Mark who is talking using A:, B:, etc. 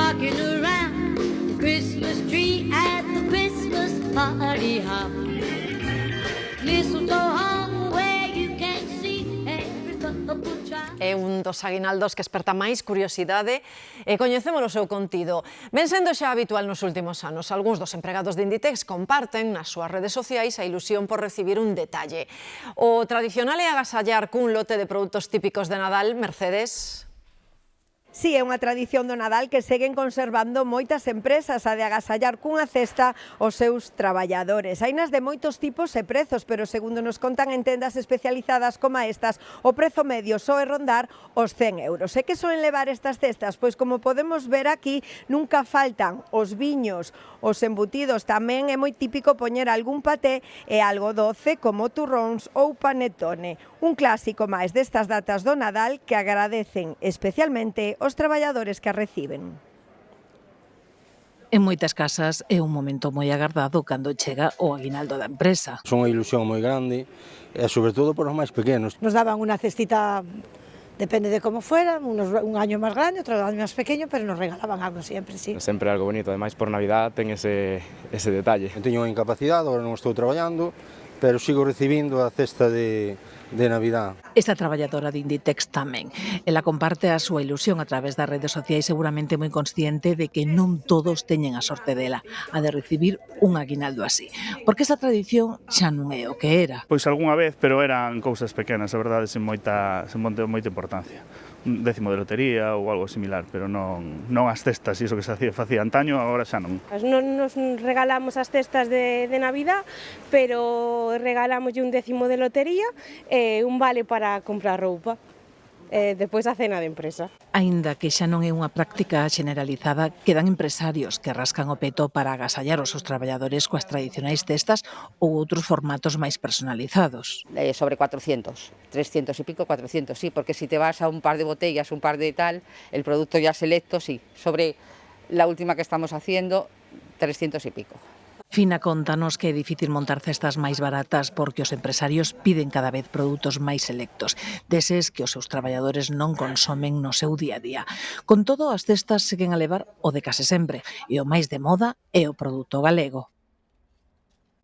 A: rocking around the Christmas tree at the Christmas party hop. Mistletoe hung where you can see every couple try.
B: É un dos aguinaldos que esperta máis curiosidade e coñecemos o seu contido. Ven sendo xa habitual nos últimos anos. Algúns dos empregados de Inditex comparten nas súas redes sociais a ilusión por recibir un detalle. O tradicional é agasallar cun lote de produtos típicos de Nadal. Mercedes?
C: Si, é unha tradición do Nadal que seguen conservando moitas empresas, a de agasallar cunha cesta os seus traballadores. Hainas de moitos tipos e prezos, pero segundo nos contan en tendas especializadas como estas, o prezo medio soe rondar os 100 euros. E que soen levar estas cestas? Pois como podemos ver aquí, nunca faltan os viños, os embutidos. Tamén é moi típico poñer algún paté e algo doce como turróns ou panetone. Un clásico máis destas datas do Nadal que agradecen especialmente os traballadores que a reciben.
D: En moitas casas é un momento moi agardado cando chega o aguinaldo da empresa.
E: Son unha ilusión moi grande, e sobre todo por os máis pequenos.
F: Nos daban unha cestita, depende de como fuera, un año máis grande, outro año máis pequeño, pero nos regalaban algo sempre, sí.
G: Sempre algo bonito, ademais por Navidad ten ese detalle.
E: Eu teño unha incapacidade, agora non estou traballando, pero sigo recibindo a cesta de Navidad.
D: Esta traballadora de Inditex tamén. Ela comparte a súa ilusión a través das redes sociais, seguramente moi consciente de que non todos teñen a sorte dela, a de recibir un aguinaldo así. Porque esa tradición xa non é o que era.
H: Pois algunha vez, pero eran cousas pequenas, a verdade, sen moita importancia. Un décimo de lotería ou algo similar, pero non as cestas, iso que se facía antaño, agora xa non.
I: Non nos regalamos as cestas de Navidad, pero regalamos un décimo de lotería e un vale para comprar roupa. Depois a cena de empresa.
D: Aínda que xa non é unha práctica generalizada, quedan empresarios que rascan o peto para agasallar os seus traballadores coas tradicionais cestas ou outros formatos máis personalizados.
J: Sobre 400, 300 y pico, 400, sí, porque si te vas a un par de botellas, un par de tal, el producto ya selecto, sí. Sobre la última que estamos haciendo, 300 y pico.
D: Fina, contanos que é difícil montar cestas máis baratas porque os empresarios piden cada vez produtos máis selectos, deses que os seus traballadores non consomen no seu día a día. Con todo, as cestas seguen a levar o de case sempre, e o máis de moda é o produto galego.